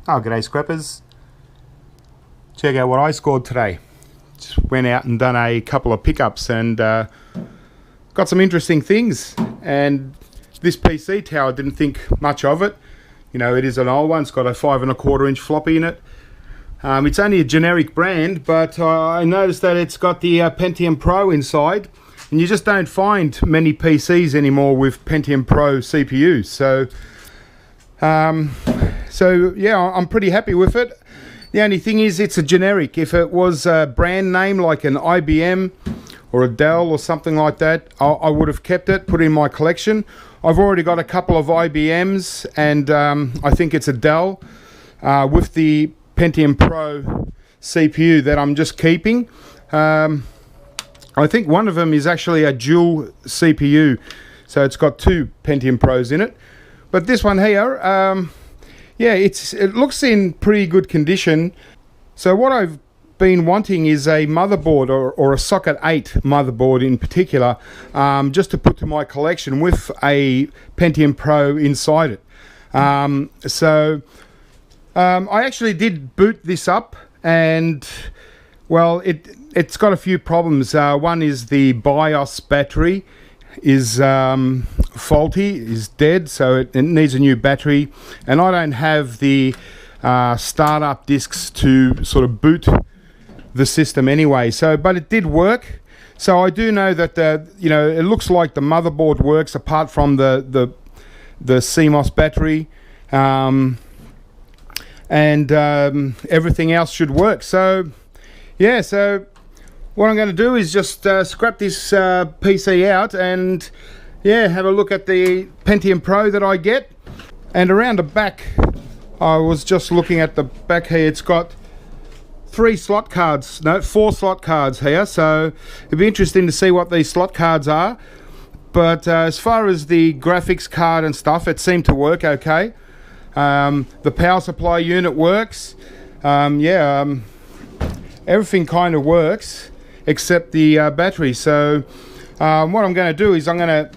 Oh, g'day scrappers. Check out what I scored today. Just went out and done a couple of pickups and got some interesting things. And this PC tower, didn't think much of it. You know, it is an old one. It's got a 5¼ inch floppy in it. It's only a generic brand, but I noticed that it's got the Pentium Pro inside. And you just don't find many PCs anymore with Pentium Pro CPUs. So yeah, I'm pretty happy with it. The only thing is it's a generic. If it was a brand name like an IBM or a Dell or something like that, I would have kept it, put it in my collection. I've already got a couple of IBMs and I think it's a Dell with the Pentium Pro CPU that I'm just keeping. I think one of them is actually a dual CPU, so it's got two Pentium Pros in it. But this one here, yeah, it looks in pretty good condition. So what I've been wanting is a motherboard or a socket 8 motherboard in particular, just to put to my collection with a Pentium Pro inside it. I actually did boot this up, and well, it's got a few problems. One is the BIOS battery is faulty, is dead, so it needs a new battery, and I don't have the startup discs to sort of boot the system anyway. So, but it did work. So I do know that you know, it looks like the motherboard works apart from the CMOS battery, and everything else should work. So yeah, so what I'm going to do is just scrap this PC out and yeah, have a look at the Pentium Pro that I get. And around the back, I was just looking at the back here, it's got 4 slot cards here, so it'd be interesting to see what these slot cards are. But as far as the graphics card and stuff, it seemed to work okay. The power supply unit works. Everything kind of works except the battery. So what I'm going to do is I'm going to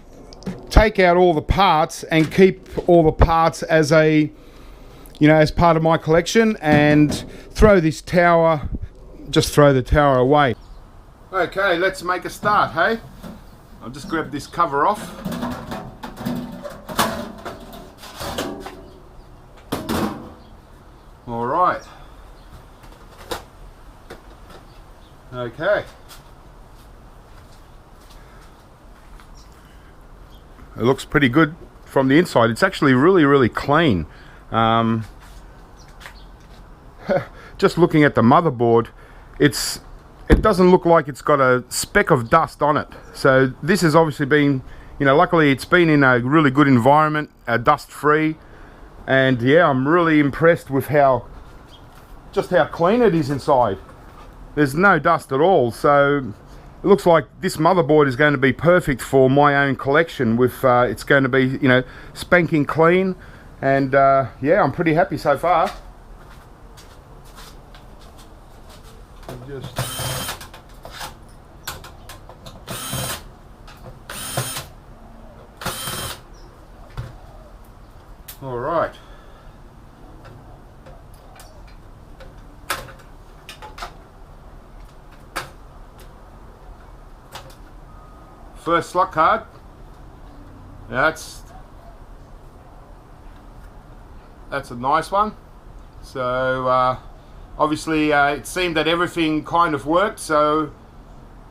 take out all the parts and keep all the parts as a, you know, as part of my collection, and throw this tower, just throw the tower away. Okay, let's make a start, hey? I'll just grab this cover off. All right. Okay. It looks pretty good from the inside. It's actually really clean. Just looking at the motherboard, it doesn't look like it's got a speck of dust on it. So this has obviously been, you know, luckily it's been in a really good environment, dust free, and yeah, I'm really impressed with just how clean it is inside. There's no dust at all, so it looks like this motherboard is going to be perfect for my own collection. With it's going to be, you know, spanking clean, and yeah, I'm pretty happy so far. All right. First slot card. That's a nice one. So obviously it seemed that everything kind of worked, so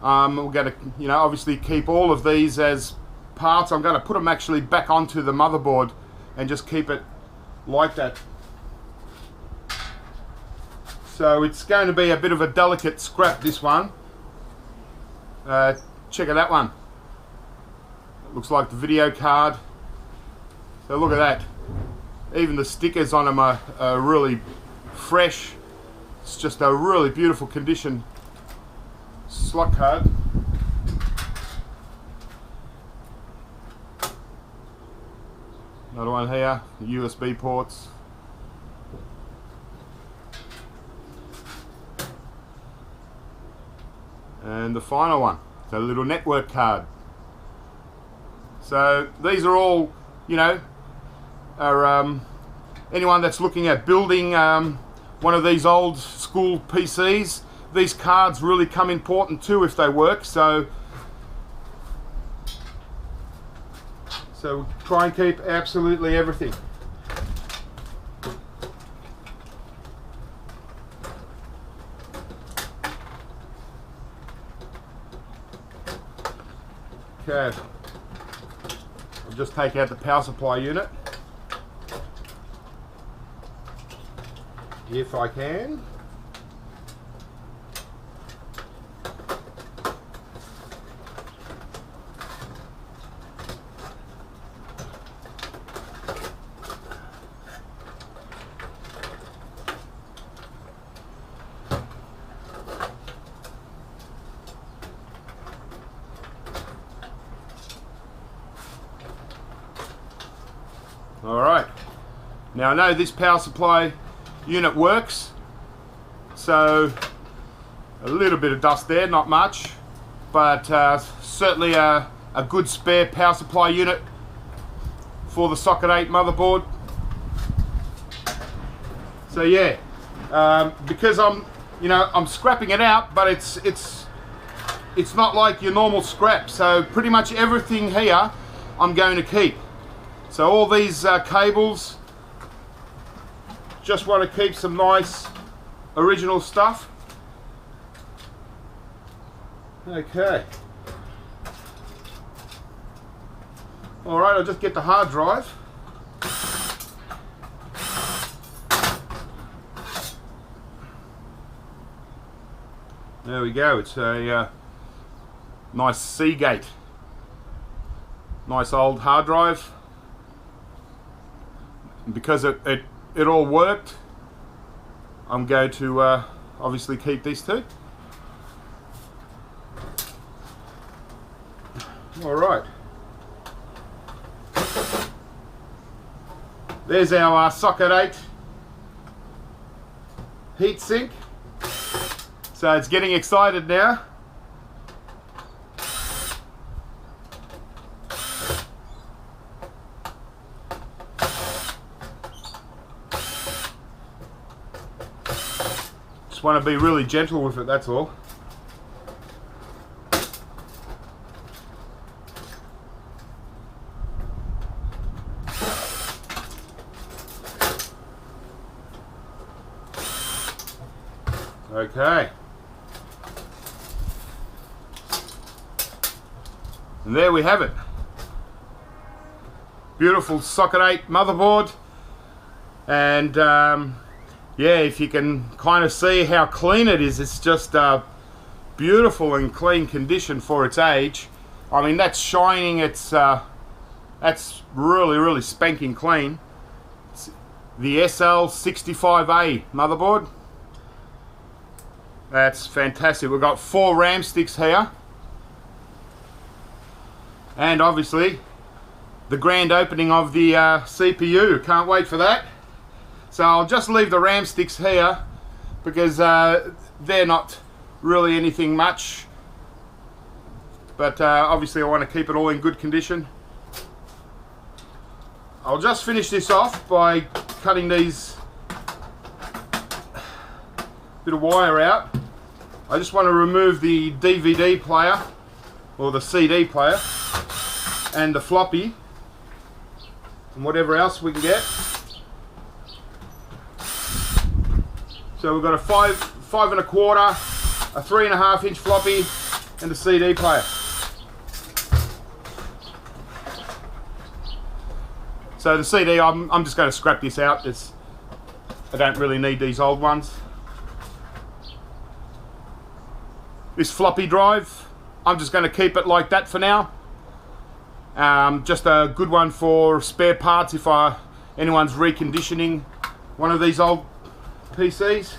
we're going to, you know, obviously keep all of these as parts. I'm going to put them actually back onto the motherboard and just keep it like that. So it's going to be a bit of a delicate scrap, this one. Check out that one. Looks like the video card. So look at that. Even the stickers on them are really fresh. It's just a really beautiful condition slot card. Another one here, USB ports. And the final one, the little network card. So these are all, you know, are anyone that's looking at building one of these old school PCs, these cards really come important too if they work. So try and keep absolutely everything. Okay, I'll just take out the power supply unit if I can. Alright, now I know this power supply unit works, so a little bit of dust there, not much, but certainly a good spare power supply unit for the Socket 8 motherboard. So yeah, because I'm scrapping it out, but it's not like your normal scrap, so pretty much everything here I'm going to keep. So all these cables, just want to keep some nice original stuff. Okay. Alright, I'll just get the hard drive. There we go, it's a nice Seagate. Nice old hard drive. And because it all worked, I'm going to obviously keep these two. Alright. There's our Socket 8 heatsink. So it's getting excited now. Just want to be really gentle with it, that's all. Okay. And there we have it. Beautiful Socket 8 motherboard. And yeah, if you can kind of see how clean it is, it's just beautiful and clean condition for its age. I mean, that's shining, that's really spanking clean. It's the SL65A motherboard. That's fantastic. We've got 4 RAM sticks here. And obviously, the grand opening of the CPU. Can't wait for that. So I'll just leave the RAM sticks here because they're not really anything much. But obviously I want to keep it all in good condition. I'll just finish this off by cutting these bit of wire out. I just want to remove the DVD player or the CD player and the floppy and whatever else we can get. So we've got a 5 1/4, a 3.5 inch floppy and a CD player. So the CD, I'm just going to scrap this out. I don't really need these old ones. This floppy drive, I'm just going to keep it like that for now. Just a good one for spare parts if anyone's reconditioning one of these old PCs.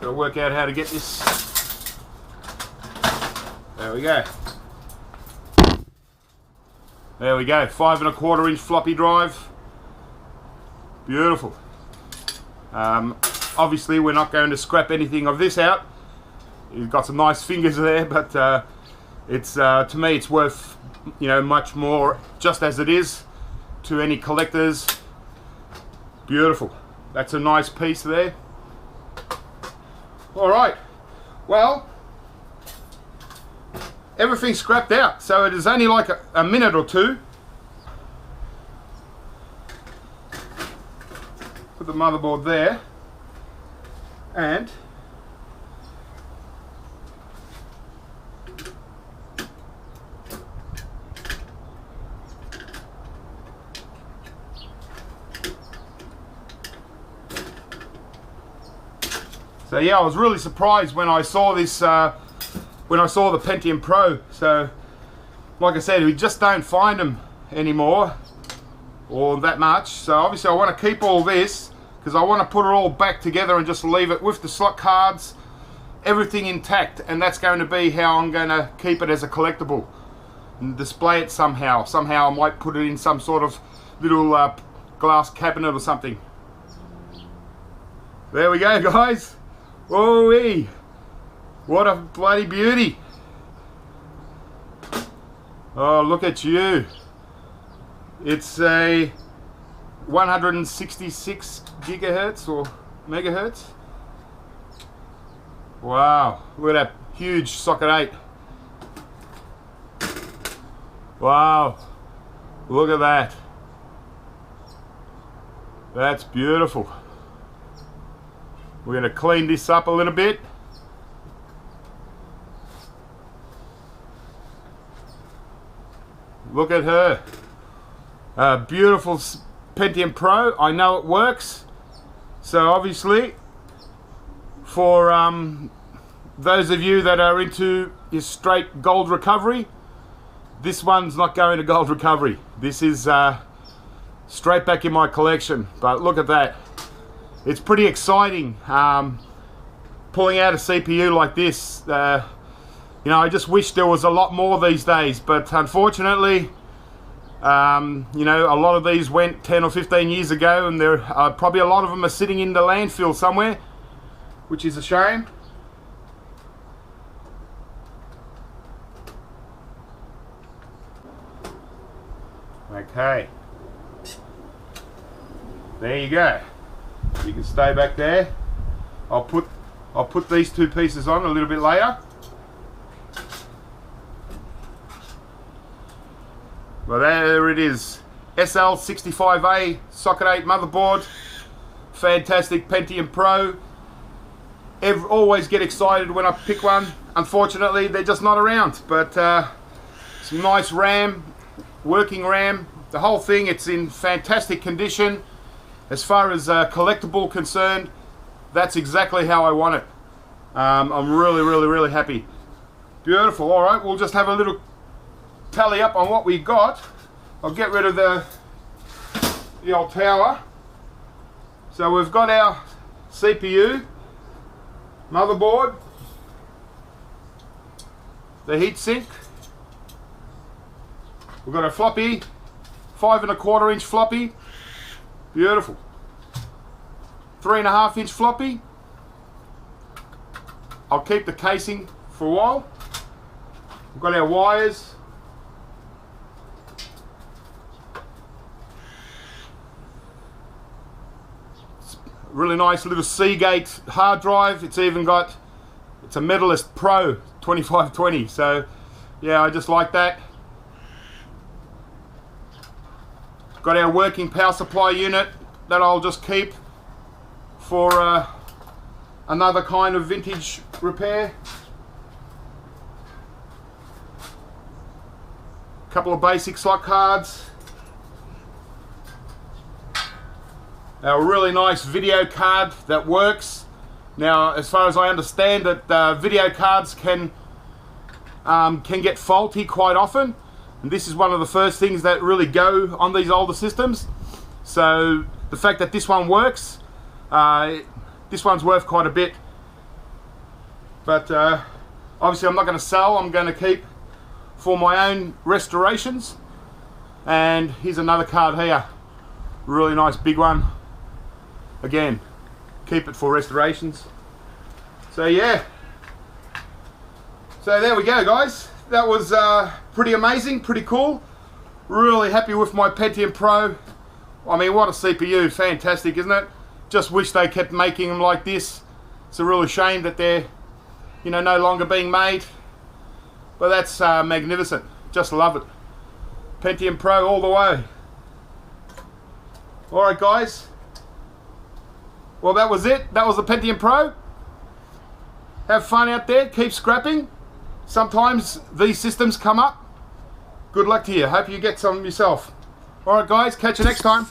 Gotta work out how to get this. There we go. There we go, 5 1/4 inch floppy drive. Beautiful. Obviously we're not going to scrap anything of this out. You've got some nice fingers there, but it's to me it's worth, you know, much more just as it is to any collectors. Beautiful. That's a nice piece there. All right. Well, everything's scrapped out, so it is only like a minute or two. Put the motherboard there, and so yeah, I was really surprised when I saw this, when I saw the Pentium Pro. So, like I said, we just don't find them anymore, or that much. So obviously I want to keep all this, because I want to put it all back together and just leave it with the slot cards, everything intact, and that's going to be how I'm going to keep it as a collectible and display it somehow. Somehow I might put it in some sort of little glass cabinet or something. There we go, guys. Whoa-wee. What a bloody beauty. Oh, look at you. It's a 166 gigahertz or megahertz. Wow, look at that huge socket 8. Wow, look at that. That's beautiful. We're going to clean this up a little bit. Look at her. Beautiful Pentium Pro. I know it works. So obviously, for those of you that are into your straight gold recovery, this one's not going to gold recovery. This is straight back in my collection. But look at that. It's pretty exciting pulling out a CPU like this. You know, I just wish there was a lot more these days, but unfortunately, you know, a lot of these went 10 or 15 years ago, and there are probably a lot of them are sitting in the landfill somewhere, which is a shame. Okay, there you go. You can stay back there. I'll put these two pieces on a little bit later. Well, there it is. SL65A socket 8 motherboard. Fantastic Pentium Pro. Always get excited when I pick one. Unfortunately, they're just not around. But some nice RAM, working RAM. The whole thing, it's in fantastic condition. As far as collectible concerned, that's exactly how I want it. I'm really happy. Beautiful. All right, we'll just have a little tally up on what we got. I'll get rid of the old tower. So we've got our CPU, motherboard, the heatsink. We've got a floppy, 5 1/4 inch floppy. Beautiful. 3 1/2 inch floppy. I'll keep the casing for a while. We've got our wires. It's a really nice little Seagate hard drive. It's even got, it's a Medalist Pro 2520. So yeah, I just like that. Got our working power supply unit that I'll just keep for another kind of vintage repair. Couple of basic slot cards. A really nice video card that works. Now, as far as I understand it, video cards can get faulty quite often. And this is one of the first things that really go on these older systems. So the fact that this one works, this one's worth quite a bit. But obviously I'm not going to sell, I'm going to keep for my own restorations. And here's another card here. Really nice big one. Again, keep it for restorations. So yeah, So there we go, guys. That was pretty amazing, pretty cool. Really happy with my Pentium Pro. I mean, what a CPU, fantastic, isn't it? Just wish they kept making them like this. It's a real shame that they're, you know, no longer being made. But that's magnificent, just love it. Pentium Pro all the way. Alright guys, well that was it. That was the Pentium Pro. Have fun out there, keep scrapping. Sometimes these systems come up. Good luck to you, hope you get some yourself. Alright guys, catch you next time.